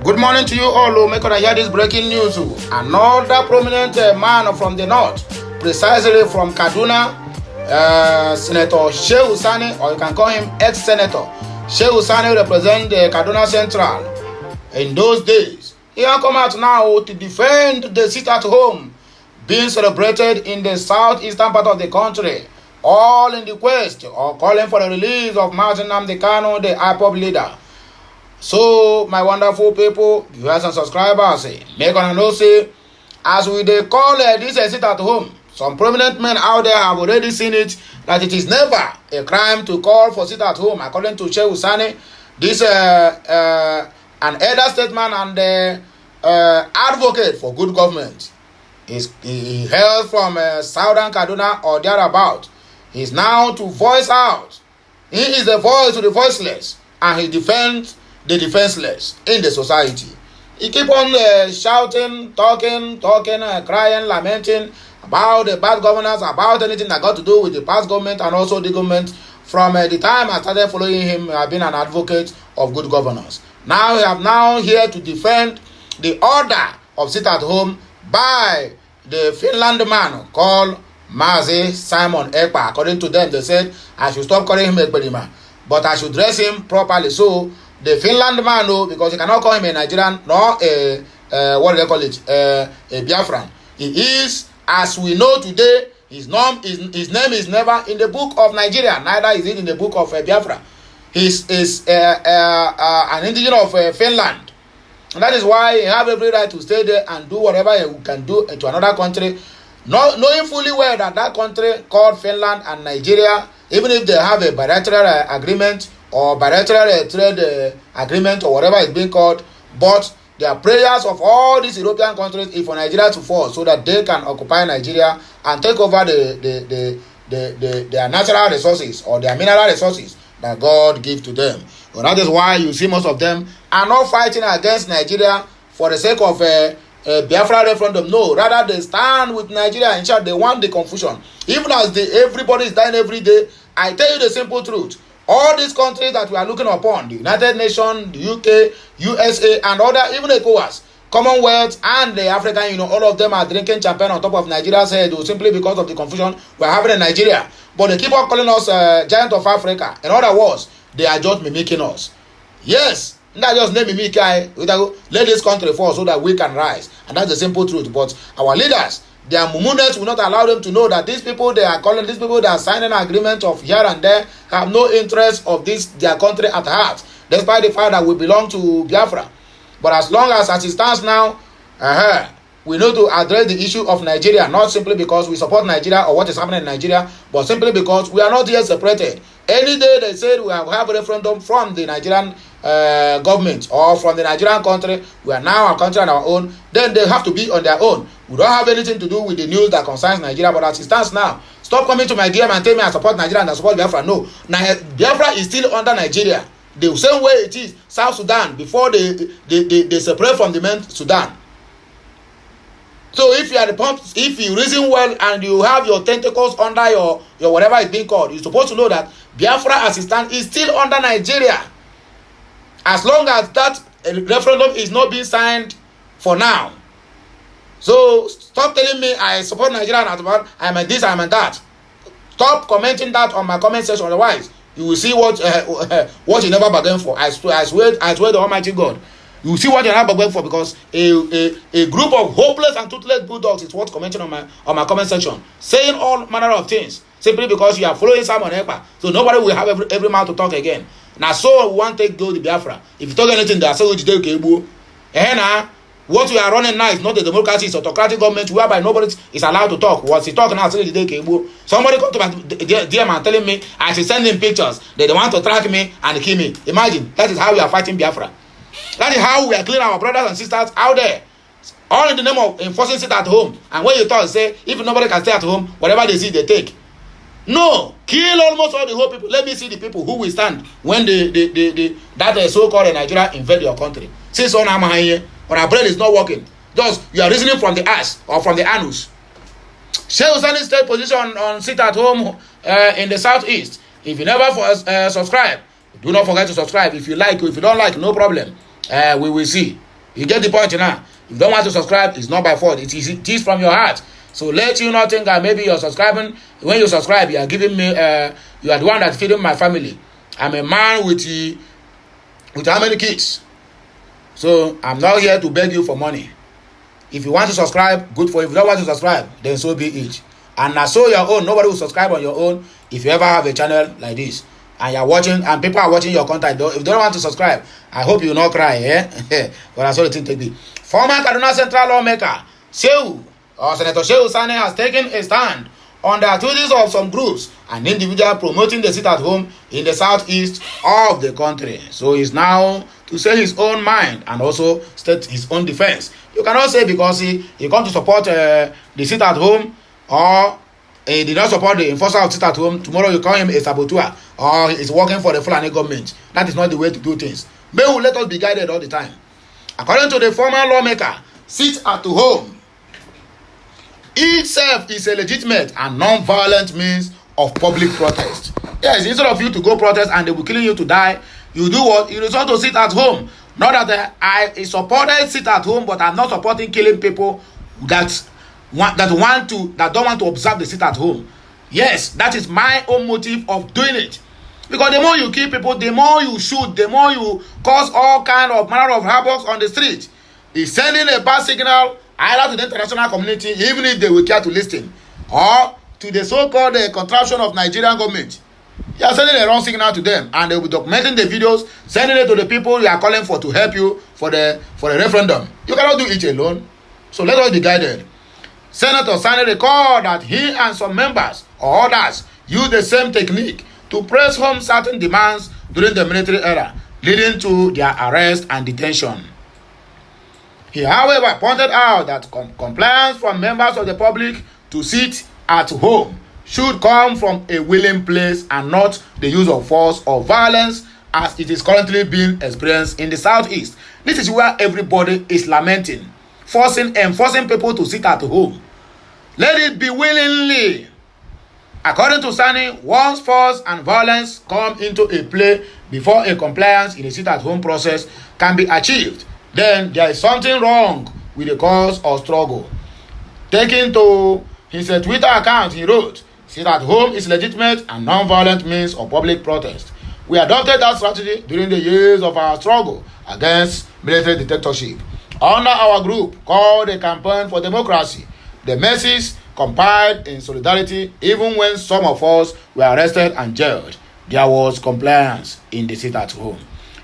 Good morning to you all. Make sure I hear this breaking news. Another prominent man from the north, precisely from Kaduna, Senator Shehu Sani, or you can call him ex-senator. Shehu Sani represents the Kaduna Central. In those days, he has come out now to defend the sit at home being celebrated in the southeastern part of the country, all in the quest of calling for the release of Mazi Nnamdi Kanu, the IPOB leader. So, my wonderful people, viewers and subscribers, make on know say, as we they call this a sit at home, some prominent men out there have already seen it, that it is never a crime to call for sit at home. According to Shehu Sani, this an elder statesman and advocate for good government. He hails from southern Kaduna or thereabout. He is now to voice out. He is the voice to the voiceless, and he defends the defenseless in the society. He keep on shouting, talking, crying, lamenting about the bad governance, about anything that got to do with the past government and also the government. From the time I started following him, I have been an advocate of good governance. Now I am now here to defend the order of sit at home by the Finland man called Mazi Simon Ekpa. According to them, they said I should stop calling him Ekpa, but I should dress him properly. So the Finland man, no, because you cannot call him a Nigerian nor a what do they call it, a Biafran. He is, as we know today, his name is never in the book of Nigeria, neither is it in the book of Biafra. He is an indigenous of Finland, and that is why he have every right to stay there and do whatever he can do to another country, knowing fully well that that country called Finland and Nigeria, even if they have a bilateral agreement or bilateral trade agreement or whatever it's being called, but there are prayers of all these European countries is for Nigeria to fall so that they can occupy Nigeria and take over their natural resources or their mineral resources that God gives to them. So that is why you see most of them are not fighting against Nigeria for the sake of a Biafra referendum. No, rather they stand with Nigeria. In short, they want the confusion. Even as everybody is dying every day, I tell you the simple truth. All these countries that we are looking upon, the United Nations, the UK, USA, and other, even ECOWAS, Commonwealth, and the African Union, all of them are drinking champagne on top of Nigeria's head, simply because of the confusion we are having in Nigeria. But they keep on calling us giant of Africa. In other words, they are just mimicking us. Yes, not just name mimic. Let this country fall so that we can rise. And that's the simple truth. But our leaders, their mummuness will not allow them to know that these people they are calling, these people they are signing agreements of here and there, have no interest of their country at heart, despite the fact that we belong to Biafra. But as long as it stands now, we need to address the issue of Nigeria, not simply because we support Nigeria or what is happening in Nigeria, but simply because we are not yet separated. Any day they said we have a referendum from the Nigerian government or from the Nigerian country, we are now a country on our own, then they have to be on their own. We don't have anything to do with the news that concerns Nigeria, but as it stands now, stop coming to my DM and tell me I support Nigeria and I support Biafra. No, Biafra is still under Nigeria, the same way it is South Sudan before they separate from the main Sudan. So if you are if you reason well and you have your tentacles under your whatever is being called, you're supposed to know that Biafra as it stands is still under Nigeria. As long as that referendum is not being signed for now. So stop telling me I support Nigeria and I'm a this, I'm a that. Stop commenting that on my comment section, otherwise you will see what you never bargained for. I swear the Almighty God. You will see what you never bargained for, because a group of hopeless and toothless bulldogs is what's commenting on my comment section, saying all manner of things simply because you are following Simon Ekpa. So nobody will have every mouth to talk again. Now, so we want to go to Biafra. If you talk anything, they are saying Igbo. What we are running now is not a democracy, it's autocratic government whereby nobody is allowed to talk. What's he talking now? Somebody come to my DM and telling me I should send him pictures. They want to track me and kill me. Imagine, that is how we are fighting Biafra. That is how we are killing our brothers and sisters out there. All in the name of enforcing sit at home. And when you talk, say, if nobody can stay at home, whatever they see, they take. No, kill almost all the whole people. Let me see the people who will stand when that so-called Nigeria invade your country. Since on our brain is not working, just you are reasoning from the ass or from the anus. Shehu Sani state position on sit at home in the southeast. If you never subscribe, do not forget to subscribe. If you like, if you don't like, no problem. We will see. You get the point now. If you don't want to subscribe, it's not by fault. It is from your heart. So let you not think that maybe you're subscribing. When you subscribe, you are giving me, you are the one that's feeding my family. I'm a man with how many kids? So I'm not here to beg you for money. If you want to subscribe, good for you. If you don't want to subscribe, then so be it. And now so your own, nobody will subscribe on your own if you ever have a channel like this. And you're watching, and people are watching your content. If you don't want to subscribe, I hope you will not cry, But that's all the thing to be. Former Kaduna Central lawmaker, Senator Shehu Sani has taken a stand on the activities of some groups and individuals promoting the sit-at-home in the southeast of the country. So he's now to say his own mind and also state his own defense. You cannot say because he come to support the sit-at-home or he did not support the enforcer of sit-at-home, tomorrow you call him a saboteur or he's working for the Fulani government. That is not the way to do things. May we let us be guided all the time. According to the former lawmaker, sit-at-home itself is a legitimate and non-violent means of public protest. Yes, instead of you to go protest and they will kill you to die, you do what? You resort to sit at home. Not that I supported sit at home, but I'm not supporting killing people that don't want to observe the sit at home. Yes, that is my own motive of doing it. Because the more you kill people, the more you shoot, the more you cause all kind of manner of havoc on the street. It's sending a bad signal either to the international community, even if they will care to listen, or to the so-called contraption of Nigerian government. You are sending a wrong signal to them, and they will be documenting the videos, sending it to the people you are calling for to help you for the referendum. You cannot do it alone. So let us be guided. Senator Sani recalled that he and some members or others used the same technique to press home certain demands during the military era, leading to their arrest and detention. He, however, pointed out that compliance from members of the public to sit at home should come from a willing place and not the use of force or violence as it is currently being experienced in the southeast. This is where everybody is lamenting, enforcing people to sit at home. Let it be willingly. According to Sani, once force and violence come into a play before a compliance in the sit-at-home process can be achieved, then there is something wrong with the cause or struggle. Taking to his Twitter account, he wrote, "Sit-at-home is legitimate and non-violent means of public protest. We adopted that strategy during the years of our struggle against military dictatorship. Under our group called the Campaign for Democracy, the masses compiled in solidarity. Even when some of us were arrested and jailed, there was compliance in the sit-at-home.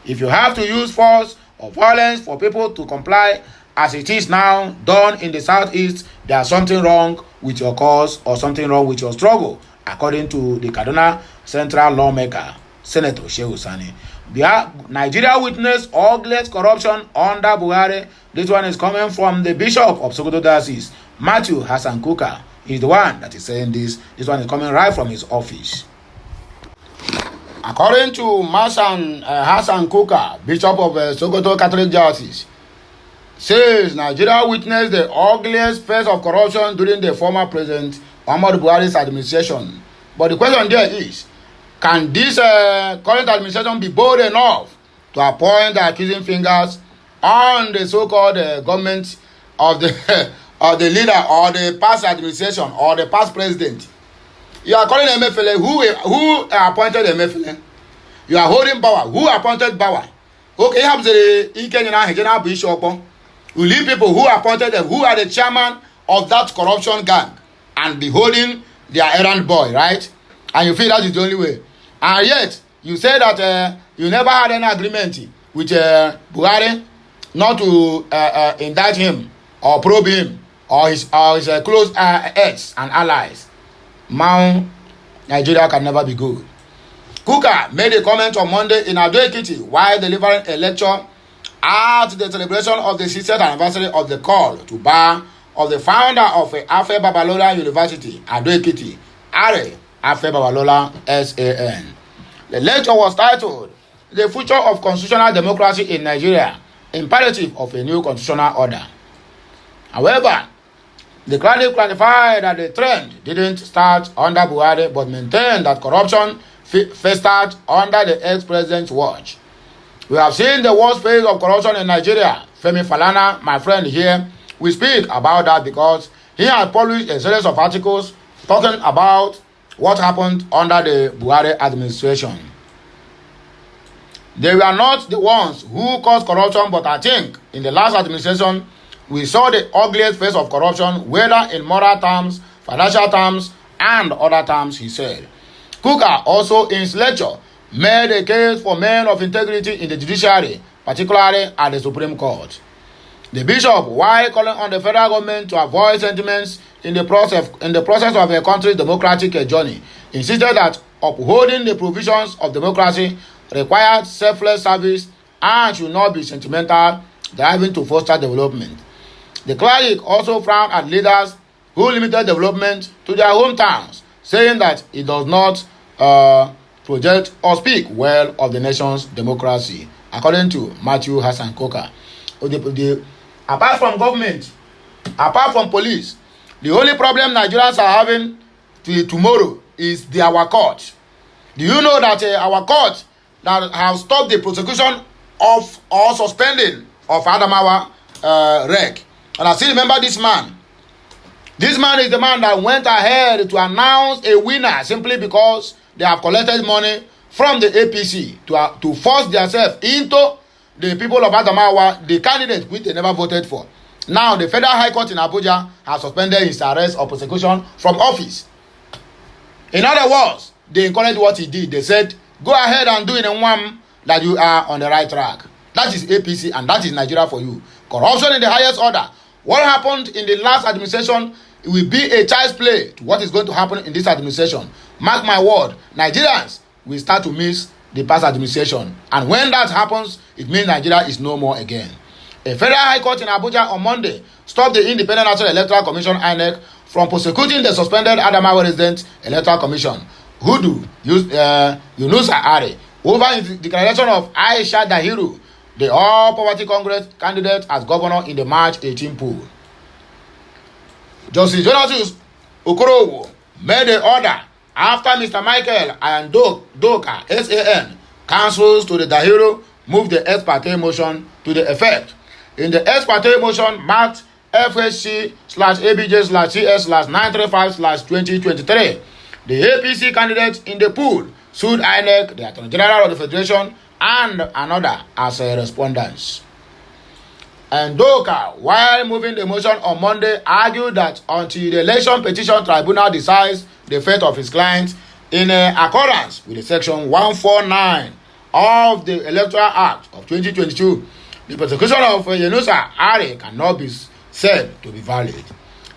If you have to use force or violence for people to comply, as it is now done in the southeast, there's something wrong with your cause or something wrong with your struggle," according to the Kaduna Central lawmaker, Senator Shehu Sani. Nigeria witnessed ugliest corruption under Buhari. This one is coming from the Bishop of Sokoto Diocese, Matthew Hassan Kuka. He's the one that is saying this. This one is coming right from his office. According to Hassan Kuka, Bishop of Sokoto Catholic Diocese, says Nigeria witnessed the ugliest phase of corruption during the former President Muhammadu Buhari's administration. But the question there is, can this current administration be bold enough to appoint the accusing fingers on the so-called government of the of the leader or the past administration or the past president? You are calling Emefiele. Who appointed Emefiele? You are holding power. Who appointed power? Okay, you have the Ikenya Bishop. You leave people who appointed them, who are the chairman of that corruption gang, and be holding their errand boy, right? And you feel that is the only way. And yet, you say that you never had any agreement with Buhari not to indict him or probe him or his close aides and allies. Man, Nigeria can never be good. Kuka made a comment on Monday in Ado-Ekiti while delivering a lecture at the celebration of the 60th anniversary of the call to bar of the founder of Afe Babalola University, Ado-Ekiti, Are Afe Babalola SAN. The lecture was titled, "The Future of Constitutional Democracy in Nigeria, Imperative of a New Constitutional Order." However, the crowd clarified that the trend didn't start under Buhari but maintained that corruption festered under the ex-president's watch. "We have seen the worst phase of corruption in Nigeria Femi Falana, my friend here, will speak about that because he has published a series of articles talking about what happened under the Buhari administration. They were not the ones who caused corruption, but I think in the last administration, we saw the ugliest face of corruption, whether in moral terms, financial terms, and other terms, he said. Kuka also in his lecture made a case for men of integrity in the judiciary, particularly at the Supreme Court. The bishop, while calling on the federal government to avoid sentiments in the process of a country's democratic journey, insisted that upholding the provisions of democracy required selfless service and should not be sentimental, driving to foster development. The cleric also frowned at leaders who limited development to their hometowns, saying that it does not project or speak well of the nation's democracy, according to Matthew Hassan Koka. Apart from government, apart from police, the only problem Nigerians are having tomorrow is our court. Do you know that our court that have stopped the prosecution of or suspending of Adamawa wreck? And I still remember this man. This man is the man that went ahead to announce a winner simply because they have collected money from the APC to force themselves into the people of Adamawa, the candidate which they never voted for. Now, the Federal High Court in Abuja has suspended his arrest or prosecution from office. In other words, they encouraged what he did. They said, go ahead and do it in one that you are on the right track. That is APC and that is Nigeria for you. Corruption in the highest order. What happened in the last administration will be a child's play to what is going to happen in this administration. Mark my word, Nigerians will start to miss the past administration. And when that happens, it means Nigeria is no more again. A Federal High Court in Abuja on Monday stopped the Independent National Electoral Commission (INEC) from prosecuting the suspended Adamawa Resident Electoral Commission, Yunusa Are, over the declaration of Aisha Dahiru, the All Poverty Congress candidate as governor in the March 18 poll. Justice Jonathan Okorowo made the order after Mr. Michael and Doka SAN counsels to the Dahiru moved the ex parte motion to the effect. In the ex parte motion marked FSC/ABJ/CS/935/2023, the APC candidate in the pool sued INEC, the Attorney General of the Federation, and another as a respondents. And Doka, while moving the motion on Monday, argued that until the Election Petition Tribunal decides the fate of his client in accordance with the Section 149 of the Electoral Act of 2022, the prosecution of Yunusa Are cannot be said to be valid.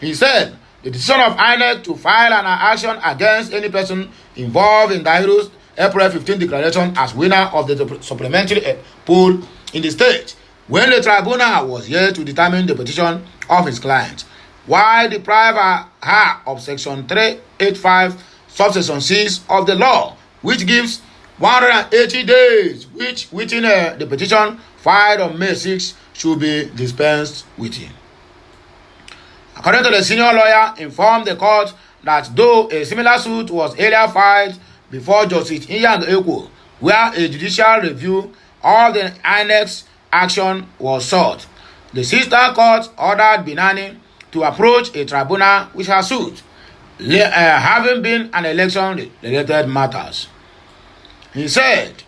He said the decision of INEC to file an action against any person involved in Dahiru's April 15 declaration as winner of the supplementary poll in the state, when the tribunal was yet to determine the petition of his client, while deprive her of Section 385, subsection 6 of the law, which gives 180 days, which within the petition filed on May 6 should be dispensed with him. According to the senior lawyer, informed the court that though a similar suit was earlier filed before Justice Inyang Ekwo, where a judicial review of the INEC's action was sought, the sister court ordered Binani to approach a tribunal which has sued, having been an election-related matters. He said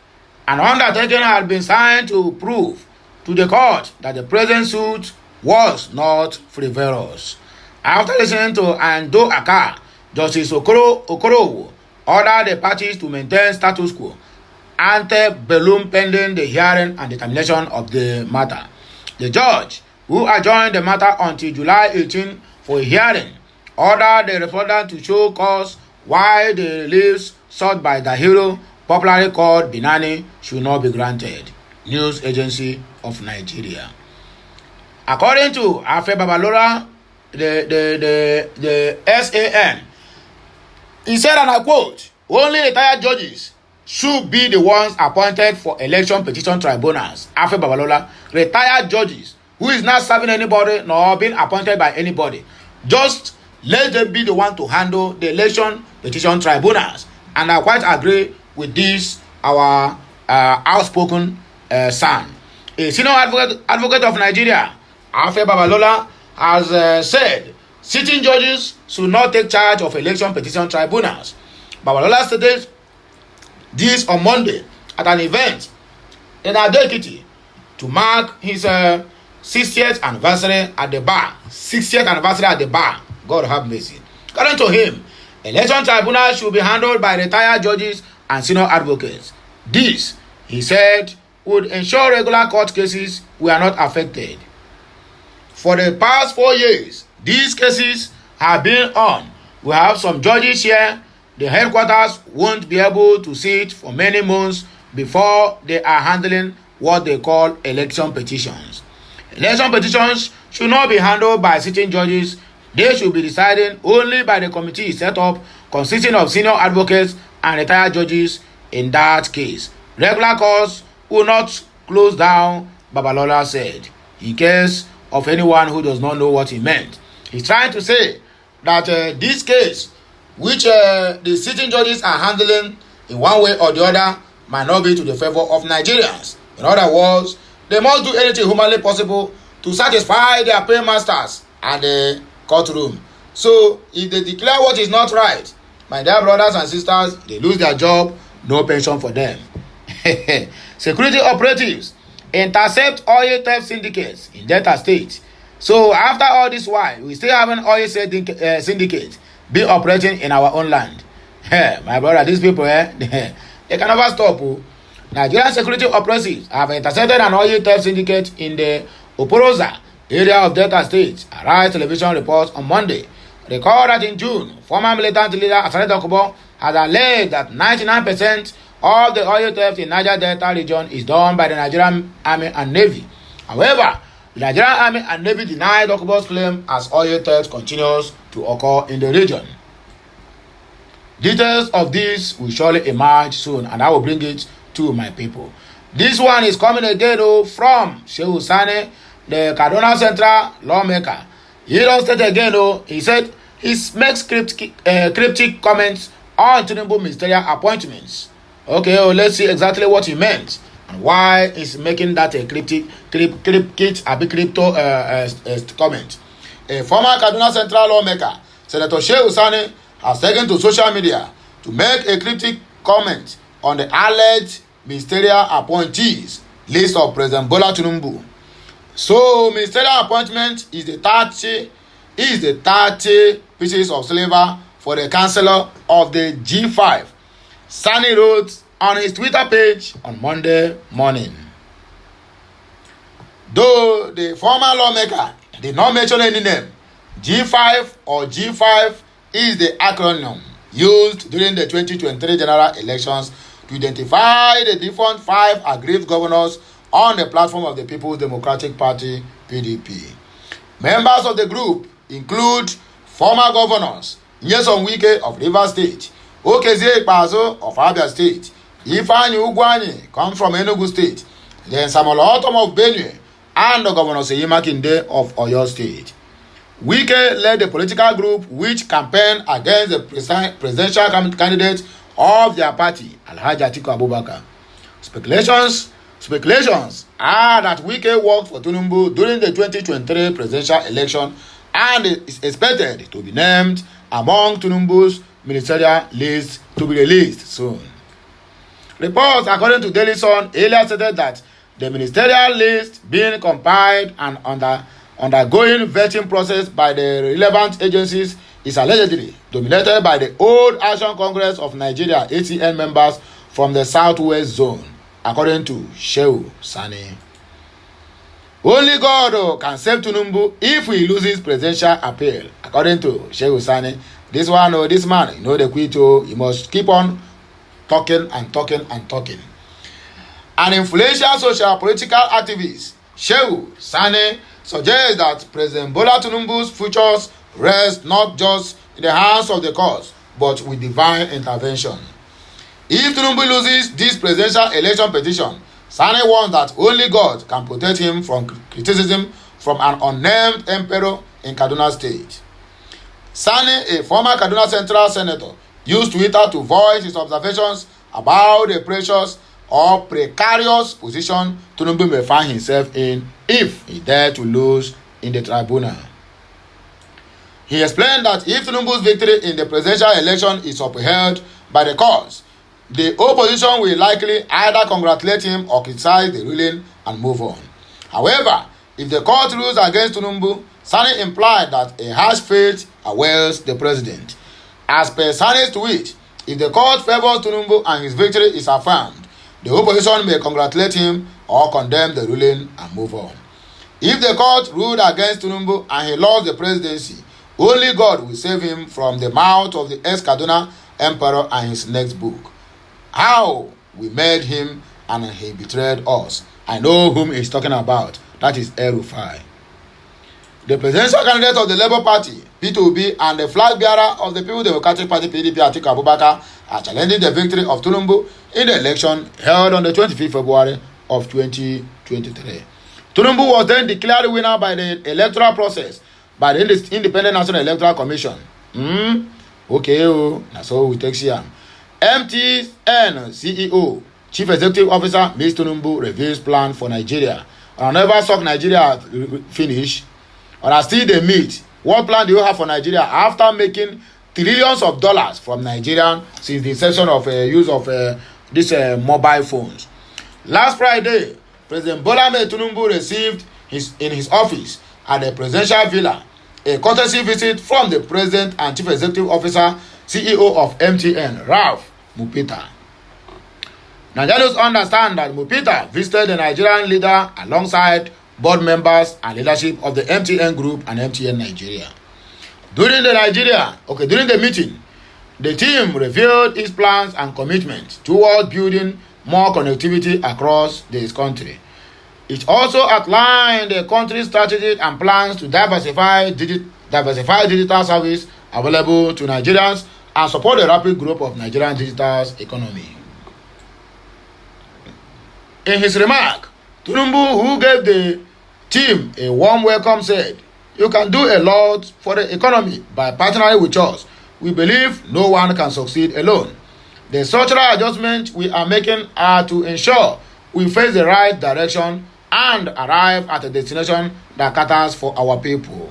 an undertaking had been signed to prove to the court that the present suit was not frivolous. After listening to Ando Aka, Justice Okorowo ordered the parties to maintain status quo ante bellum pending the hearing and determination of the matter. The judge, who adjourned the matter until July 18 for a hearing, ordered the respondent to show cause why the reliefs sought by Dahiru, popularly called Binani, should not be granted. News Agency of Nigeria. According to Afe Babalola, the SAN, he said, and I quote, only retired judges should be the ones appointed for election petition tribunals. Afe Babalola, retired judges who is not serving anybody nor being appointed by anybody. Just let them be the one to handle the election petition tribunals. And I quite agree with this, our outspoken son. A senior advocate of Nigeria, Afe Babalola, has said sitting judges should not take charge of election petition tribunals. Babalola stated this on Monday at an event in Ado-Ekiti to mark his 60th anniversary at the bar. 60th anniversary at the bar. God have mercy. According to him, election tribunals should be handled by retired judges and senior advocates. This, he said, would ensure regular court cases were not affected. For the past 4 years, these cases have been on. We have some judges here. The headquarters won't be able to sit for many months before they are handling what they call election petitions. Election petitions should not be handled by sitting judges. They should be decided only by the committee set up consisting of senior advocates and retired judges in that case. Regular courts will not close down, Babalola said. In case of anyone who does not know what he meant, he's trying to say that this case, which the sitting judges are handling in one way or the other, might not be to the favor of Nigerians. In other words, they must do anything humanly possible to satisfy their paymasters at the courtroom. So, if they declare what is not right, my dear brothers and sisters, they lose their job, no pension for them. Security operatives intercept oil theft syndicates in Delta State. So after all this while, we still have an oil syndicate be operating in our own land. My brother, these people, they can never stop. Nigerian security operatives have intercepted an oil theft syndicate in the Oporoza area of Delta State. Arise Television reports on Monday. Recall that in June, former militant leader Asare Dokubo has alleged that 99% of the oil theft in Niger Delta region is done by the Nigerian Army and Navy. However, the Nigerian Army and Navy denied Dokubo's claim as oil theft continues to occur in the region. Details of this will surely emerge soon, and I will bring it to my people. This one is coming again from Shehu Sani, the Kaduna Central lawmaker. He don't state again he said he makes cryptic comments on Tinubu ministerial appointments. Okay, let's see exactly what he meant and why he's making that a crypto comment. A former Kaduna Central lawmaker, Senator Shehu Sani, has taken to social media to make a cryptic comment on the alleged ministerial appointees list of President Bola Tinubu. So, ministerial appointment is the 30 pieces of silver for the chancellor of the G5. Sani wrote on his Twitter page on Monday morning. Though the former lawmaker did not mention any name, G5 or G5 is the acronym used during the 2023 general elections to identify the different 5 aggrieved governors on the platform of the People's Democratic Party, PDP. Members of the group include former governors Nyesom Wike of Rivers State, Okezie Ekpa of Abia State, Ifeanyi Ugwuanyi comes from Enugu State, then Samuel Ortom of Benue, and the Governor Seyi Makinde of Oyo State. Wike led the political group which campaigned against the presidential candidate of their party, Alhaji Atiku Abubakar. Speculations are that Wike worked for Tinubu during the 2023 presidential election and is expected to be named among Tinubu's ministerial list to be released soon. Reports according to Daily Sun earlier stated that the ministerial list being compiled and undergoing vetting process by the relevant agencies is allegedly dominated by the Old Action Congress of Nigeria ATN members from the Southwest Zone, according to Shehu Sani. Only God can save Tinubu if he loses presidential appeal, according to Shehu Sani. This man, the quit, he must keep on talking and talking and talking. An influential social political activist, Shehu Sani, suggests that President Bola Tinubu's futures rest not just in the hands of the courts, but with divine intervention. If Tinubu loses this presidential election petition, Sani warns that only God can protect him from criticism from an unnamed emperor in Kaduna State. Sani, a former Kaduna Central senator, used Twitter to voice his observations about the pressures or precarious position Tinubu may find himself in if he dare to lose in the tribunal. He explained that if Tinubu's victory in the presidential election is upheld by the courts, the opposition will likely either congratulate him or criticize the ruling and move on. However, if the court rules against Tinubu, Sani implied that a harsh fate awaits the president. As per Sani's tweet, if the court favors Tinubu and his victory is affirmed, the opposition may congratulate him or condemn the ruling and move on. If the court ruled against Tinubu and he lost the presidency, only God will save him from the mouth of the ex-Kaduna emperor and his next book. How we made him and he betrayed us. I know whom he's talking about. That is El-Rufai. The presidential candidate of the Labour Party, P2B, and the flag bearer of the People's Democratic Party, PDP, Atiku Abubakar, are challenging the victory of Tinubu in the election held on the 25th February of 2023. Tinubu was then declared winner by the electoral process by the Independent National Electoral Commission. Okay, that's all we take here. MTN CEO, Chief Executive Officer, Ms. Tinubu reveals plan for Nigeria. I never saw Nigeria finish. Or I still they meet. What plan do you have for Nigeria after making trillions of dollars from Nigeria since the inception of use of these mobile phones? Last Friday, President Bola Ahmed Tinubu received in his office at the presidential villa a courtesy visit from the President and Chief Executive Officer, CEO of MTN, Ralph Mupita. Nigerians understand that Mupita visited the Nigerian leader alongside board members and leadership of the MTN Group and MTN Nigeria. During the meeting, the team revealed its plans and commitments toward building more connectivity across this country. It also outlined the country's strategy and plans to diversify digital service available to Nigerians and support the rapid growth of Nigerian digital economy. In his remark, Tinubu, who gave the team a warm welcome, said, "You can do a lot for the economy by partnering with us. We believe no one can succeed alone. The structural adjustments we are making are to ensure we face the right direction and arrive at a destination that caters for our people."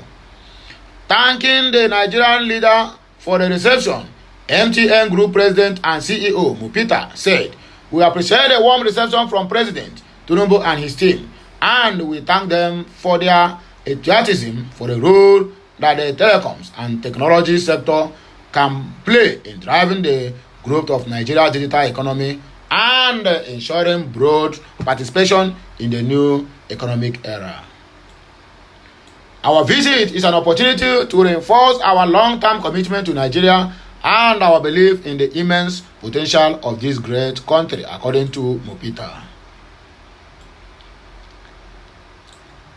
Thanking the Nigerian leader for the reception, MTN Group President and CEO Mupita said, "We appreciate the warm reception from President Tinubu and his team, and we thank them for their enthusiasm for the role that the telecoms and technology sector can play in driving the growth of Nigeria's digital economy and ensuring broad participation in the new economic era." Our visit is an opportunity to reinforce our long-term commitment to Nigeria and our belief in the immense potential of this great country, according to Mupita.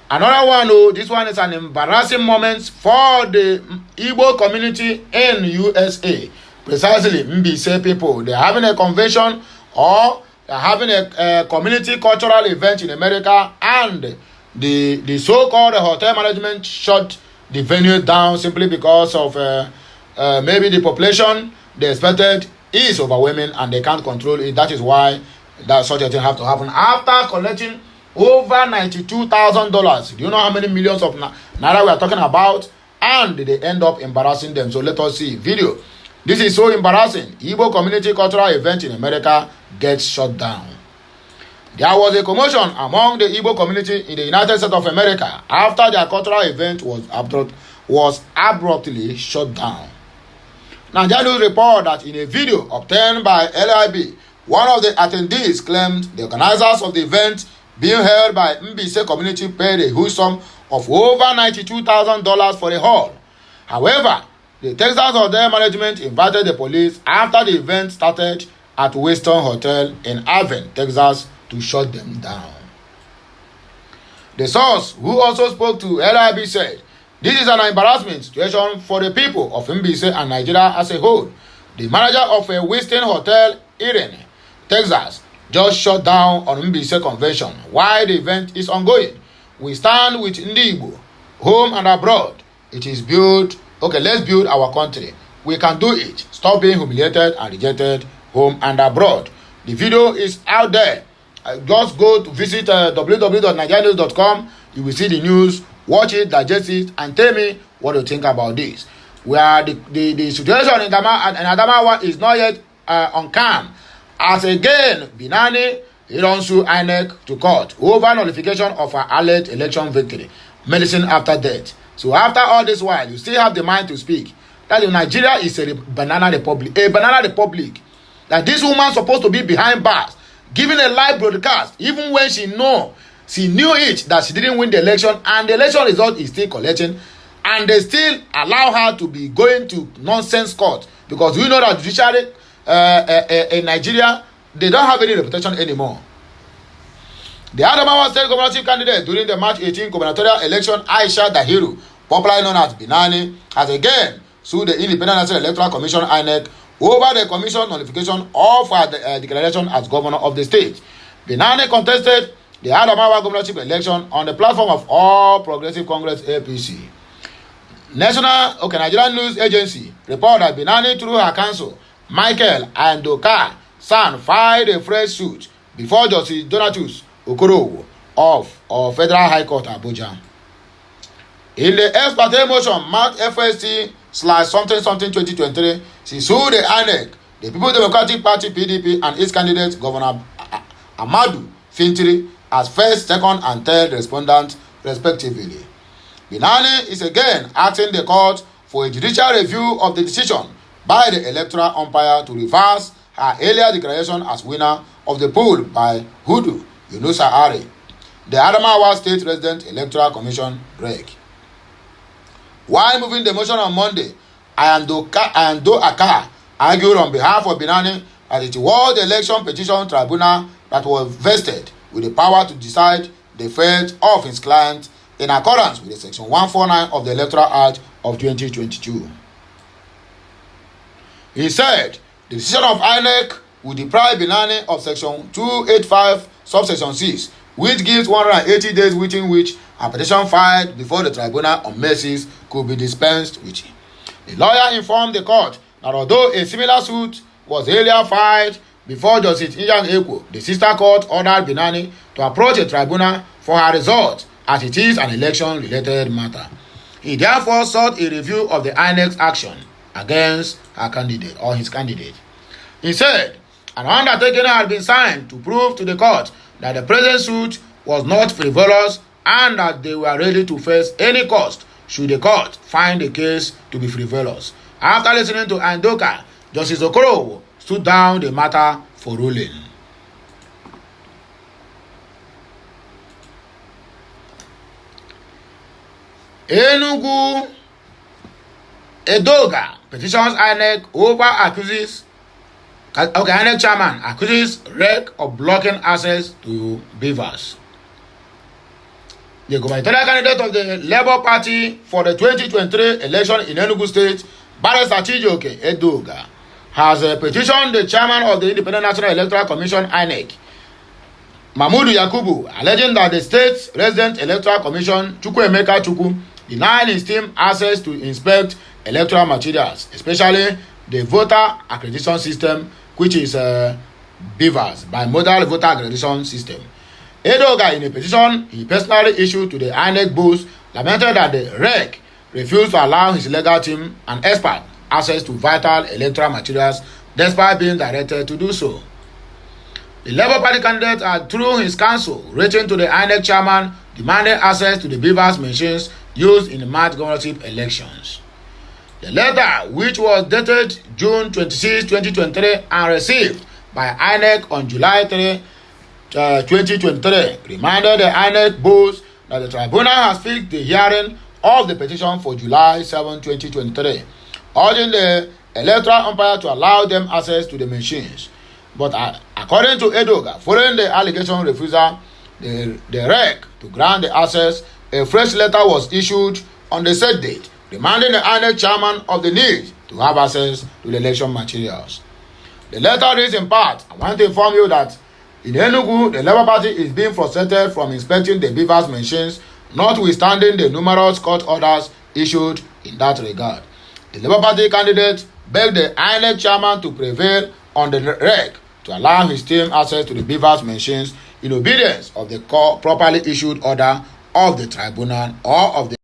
Another one, this one is an embarrassing moment for the Igbo community in USA. Precisely, Mbise people, they're having a convention or they're having a community cultural event in America, and the so-called hotel management shut the venue down simply because of maybe the population they expected is overwhelming and they can't control it. That is why that such a thing have to happen. After collecting over $92,000, do you know how many millions of naira we are talking about? And they end up embarrassing them. So let us see video. This is so embarrassing. Igbo community cultural event in America gets shut down. There was a commotion among the Igbo community in the United States of America after their cultural event was abruptly shut down. Nigerian report that in a video obtained by LIB, one of the attendees claimed the organizers of the event being held by Mbise community paid a huge sum of over $92,000 for the hall. However, the Texas hotel management invited the police after the event started at Weston Hotel in Irving, Texas, to shut them down. The source, who also spoke to LIB, said, "This is an embarrassment situation for the people of Mbise and Nigeria as a whole. The manager of a Weston Hotel, Irene, Texas, just shut down on Mbise convention while the event is ongoing. We stand with Igbo, home and abroad. It is built. Okay, let's build our country. We can do it. Stop being humiliated and rejected home and abroad. The video is out there. Just go to visit www.nigerianews.com. You will see the news. Watch it, digest it, and tell me what you think about this. Where the situation in Adamawa is not yet on calm. As again, Binani, he don't sue INEC to court over nullification of her alleged election victory, medicine after death. So after all this while, you still have the mind to speak that Nigeria is a banana republic. That this woman supposed to be behind bars, giving a live broadcast, even when she knew it that she didn't win the election, and the election result is still collecting, and they still allow her to be going to nonsense court, because we know that judiciary in Nigeria, they don't have any reputation anymore. The Adamawa State governorship candidate during the March 18 gubernatorial election, Aisha Dahiru, popularly known as Binani, has again sued the Independent National Electoral Commission INEC over the commission nullification of her declaration as governor of the state. Binani contested the Adamawa governorship election on the platform of All Progressive Congress APC. Nigerian News Agency reported that Binani, through her counsel, Michael Andoka San, filed a fresh suit before Justice Donatus Okorowo of Federal High Court Abuja. In the ex parte motion marked FST/something 2023, she sued the INEC, the People's Democratic Party PDP, and its candidate Governor Amadu Fintiri as first, second, and third respondents respectively. Binani is again asking the court for a judicial review of the decision by the electoral umpire to reverse her earlier declaration as winner of the poll by Hudu Yunusa Ari, the Adamawa State Resident Electoral Commission REC. While moving the motion on Monday, Ando Aka argued on behalf of Binani that it was the election petition tribunal that was vested with the power to decide the fate of his client in accordance with the Section 149 of the Electoral Act of 2022. He said the decision of INEC would deprive Binani of Section 285, subsection 6, which gives 180 days within which a petition filed before the tribunal on mercies could be dispensed with. The lawyer informed the court that although a similar suit was earlier filed before Justice Iyan Ekwo, the sister court ordered Binani to approach a tribunal for her result, as it is an election-related matter. He therefore sought a review of the INEC's action against her candidate or his candidate. He said an undertaking had been signed to prove to the court that the present suit was not frivolous and that they were ready to face any cost should the court find the case to be frivolous. After listening to Andoka, Justice Okorowo stood down the matter for ruling. Enugu Edoga petitions INEC over INEC chairman accuses REC of blocking access to beavers. The gubernatorial candidate of the Labour Party for the 2023 election in Enugu State, Barrister Chijioke Edoga, has petitioned the chairman of the Independent National Electoral Commission INEC, Mahmood Yakubu, alleging that the state's resident electoral commission, Chukwuemeka Chukwu, denied his team access to inspect electoral materials, especially the voter accreditation system, which is BVAS, Bimodal Voter Accreditation System. Edoga, in a petition he personally issued to the INEC boss, lamented that the REC refused to allow his legal team and expert access to vital electoral materials despite being directed to do so. The Labour Party candidate had, through his counsel, written to the INEC chairman demanding access to the BVAS machines used in the March governorship elections. The letter, which was dated June 26, 2023 and received by INEC on July 3, 2023, reminded the INEC boss that the tribunal has fixed the hearing of the petition for July 7, 2023, urging the electoral umpire to allow them access to the machines. But according to Edoga, following the allegation refusal, the REC to grant the access, a fresh letter was issued on the said date, reminding the INEC chairman of the need to have access to the election materials. The letter reads in part, I want to inform you that in Enugu, the Labour Party is being frustrated from inspecting the BVAS machines, notwithstanding the numerous court orders issued in that regard. The Labour Party candidate begged the INEC chairman to prevail on the REC to allow his team access to the beavers' machines in obedience of the properly issued order of the tribunal or of the